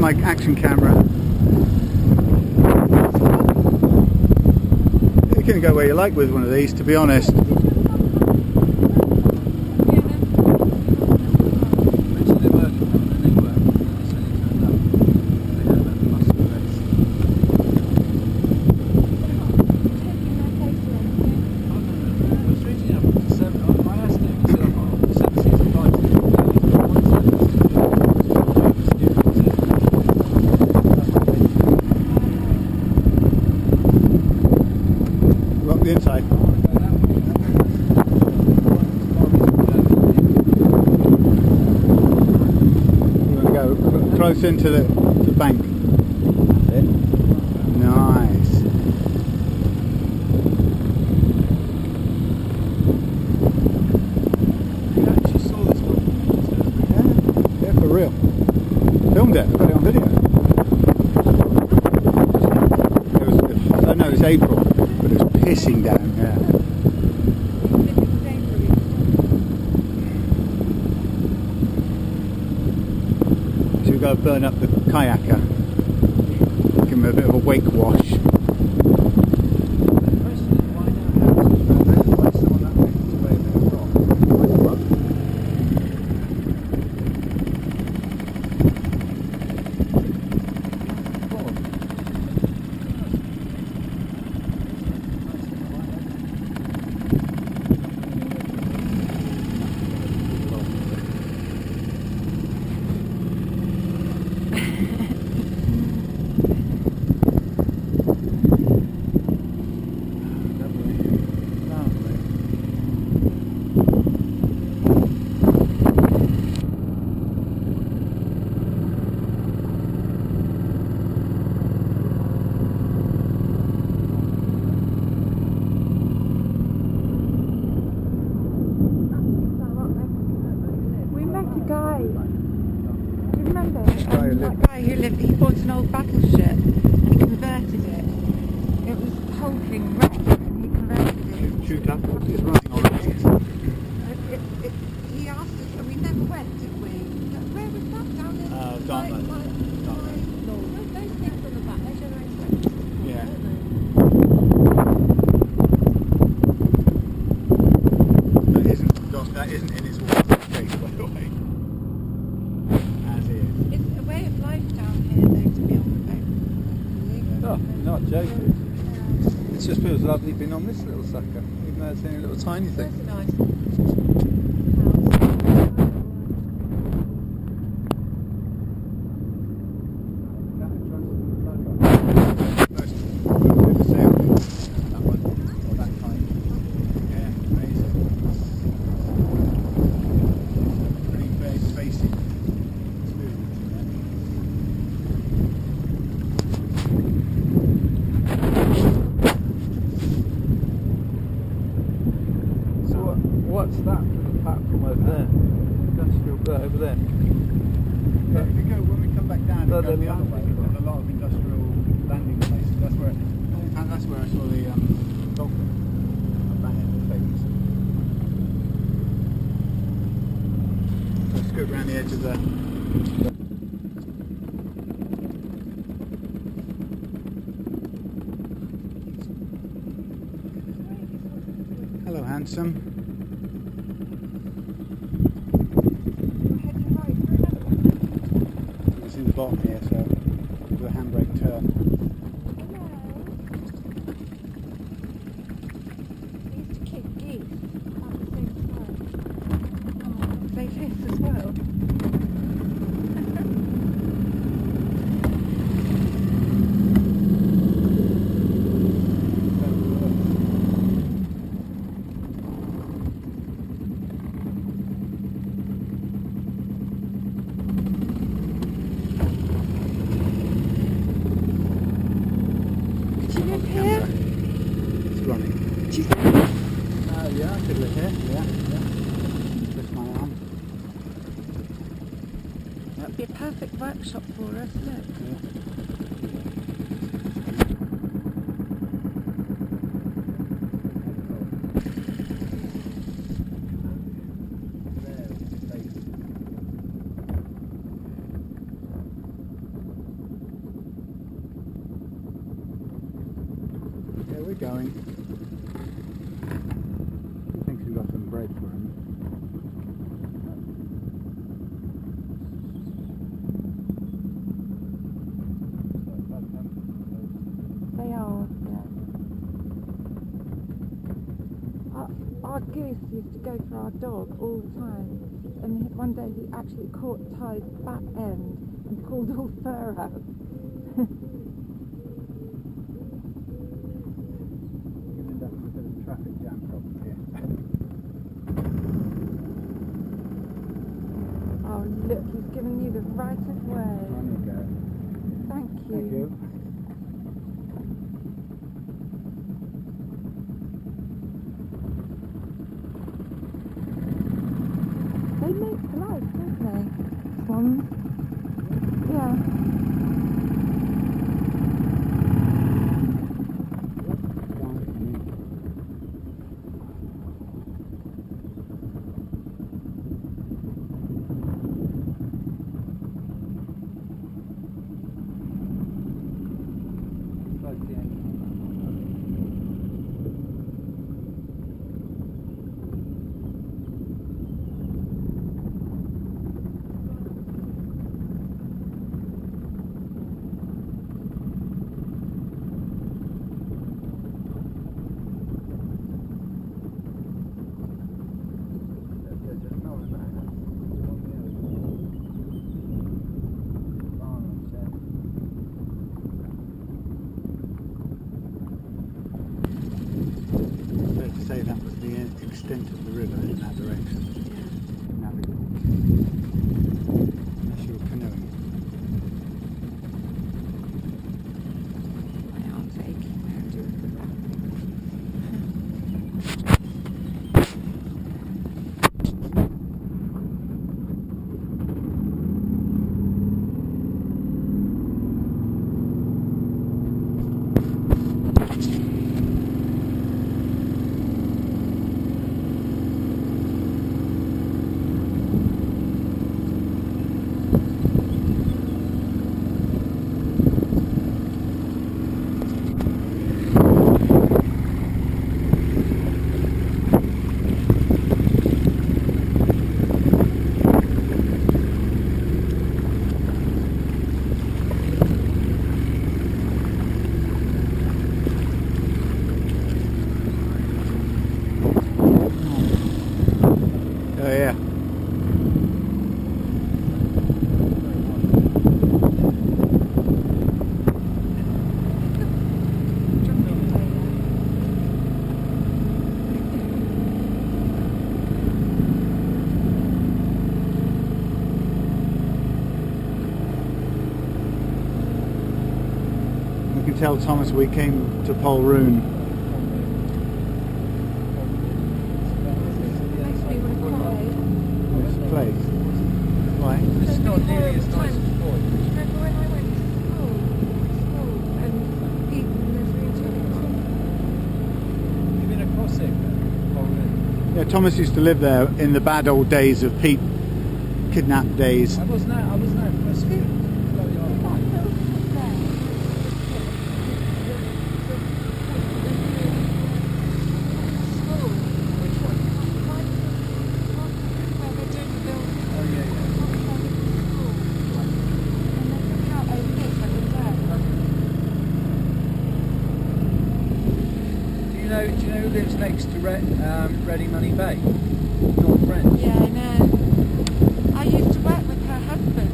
my action camera. You can go where you like with one of these, to be honest. The inside. You want to go close into the bank. Nice. You actually saw this one? Yeah, for real. Filmed it, got it on video. I know it's April. But it's pissing down, yeah. So we've got to burn up the kayaker. Give him a bit of a wake wash. That guy who lived, he bought an old battleship and he converted it. It was the whole thing wrecked and he converted it. Shoot up, it's running already. He asked us, and we never went, did we? Where was that? Down in Dartmouth. Those things on the back, they generate sweat. Yeah. That isn't in its water case, by the way. As is. It's a way of life down here, though, to be on the boat. No, not joking. It just feels lovely being on this little sucker, even though it's only a little tiny thing. That's nice. What's that little platform over there? Industrial bit over there. Yeah, if you go, when we come back down, go the other way, there's a lot of industrial landing places. That's where I saw the dolphin. Famous. Let's scoot around the edge of the. Hello, handsome. It's in the bottom here, so do a handbrake turn. He used to kick geese at the same time. They hiss as well. Running. Do you think? Yeah, I could live here. Yeah. Lift my arm. That would be a perfect workshop for us, look. we're going. I think we've got some bread for him. They are, yeah. Our goose used to go for our dog all the time, and one day he actually caught Ty's back end and pulled all fur out. End up with a bit of traffic jam problem here. Oh look, he's given you the right of way. On you go. Thank you. Thank you. They make life, don't they? Swans. Yeah. Say that was the extent of the river in that direction. Navigable. Unless you were canoeing. I am taking Oh yeah. You can tell Thomas we came to Polroon. This place. Why? It's not nearly as nice as before. Remember when I went to school and Ethan was reaching? You've been across it, yeah, Thomas used to live there in the bad old days of Pete kidnap days. I wasn't out first week. Do you know who lives next to Ready Money Bay? Your friend? Yeah, I know. I used to work with her husband.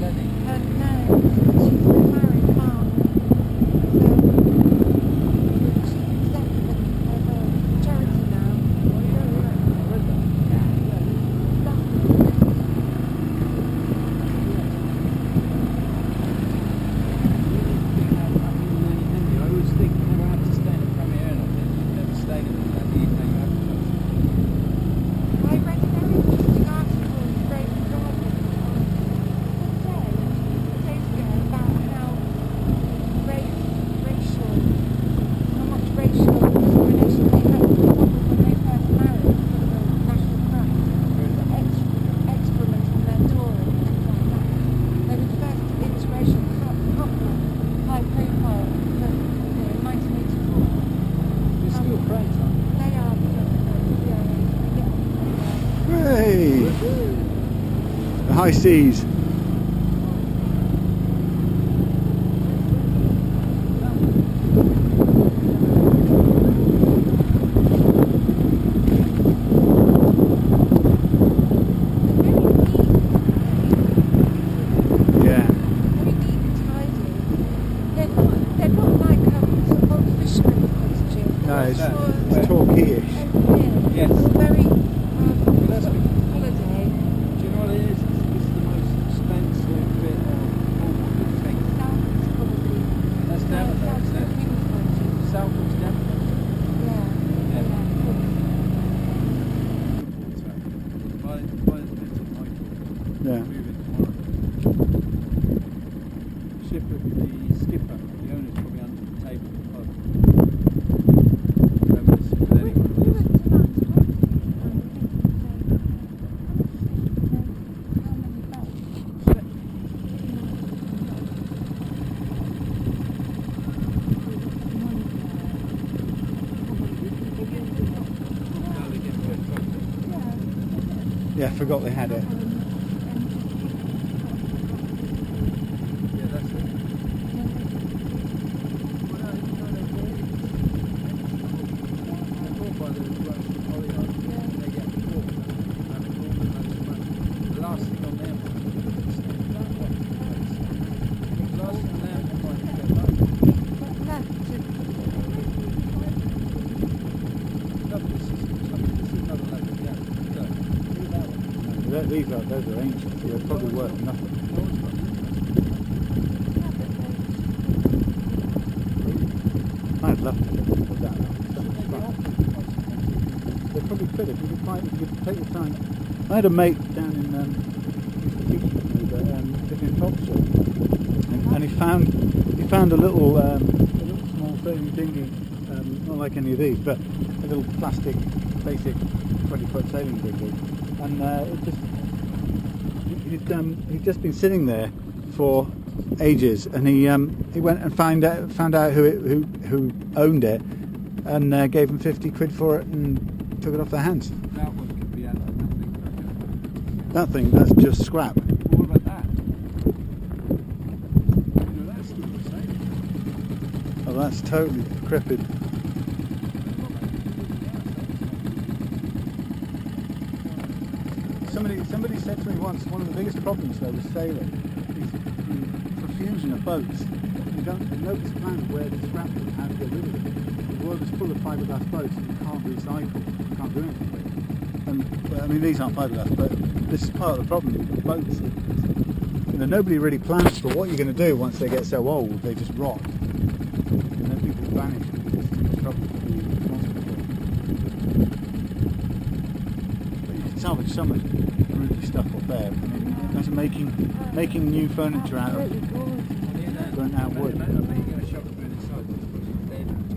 Lenny? No, she's been married now. So she's left them for the charity now. Oh yeah, I read that. I always think whenever I have to stay in a Premier Inn, I think you've never stayed in that evening. I read very high seas. It's Torquay-ish. Yes. Very That's holiday. Do you know what it is? It's the most expensive bit of Cornwall thing. South probably. That's Devon, isn't it? South was Devon. Yeah. Yeah. Ship of the skipper, the owner's probably under the table of the pub. Yeah, I forgot they had it. Yeah, that's it. Those are ancient, so they're probably worth nothing. I'd love to put that up. They probably could if you could take the time. I had a mate down in Topshire, and he found a little small sailing dinghy, not like any of these, but a little plastic, basic 20-foot sailing dinghy, and he'd just been sitting there for ages, and he went and found out who owned it, and gave him 50 quid for it and took it off their hands. That one could be out of nothing. That thing, that's just scrap. What about that? You know, that's still the same. Oh, that's totally decrepit. Somebody said to me once, one of the biggest problems though with sailing is the profusion of boats. There's no plan of where the scrap is and how to get rid of it. The world is full of fiberglass boats and you can't recycle, you can't do anything with it. And I mean, these aren't fiberglass, but this is part of the problem with the boats. Nobody really plans for what you're going to do once they get so old, they just rot. And then people vanish because it's too much trouble to be responsible for. But you can salvage so much groovy stuff up there. I mean, imagine making new furniture out of burnt out wood.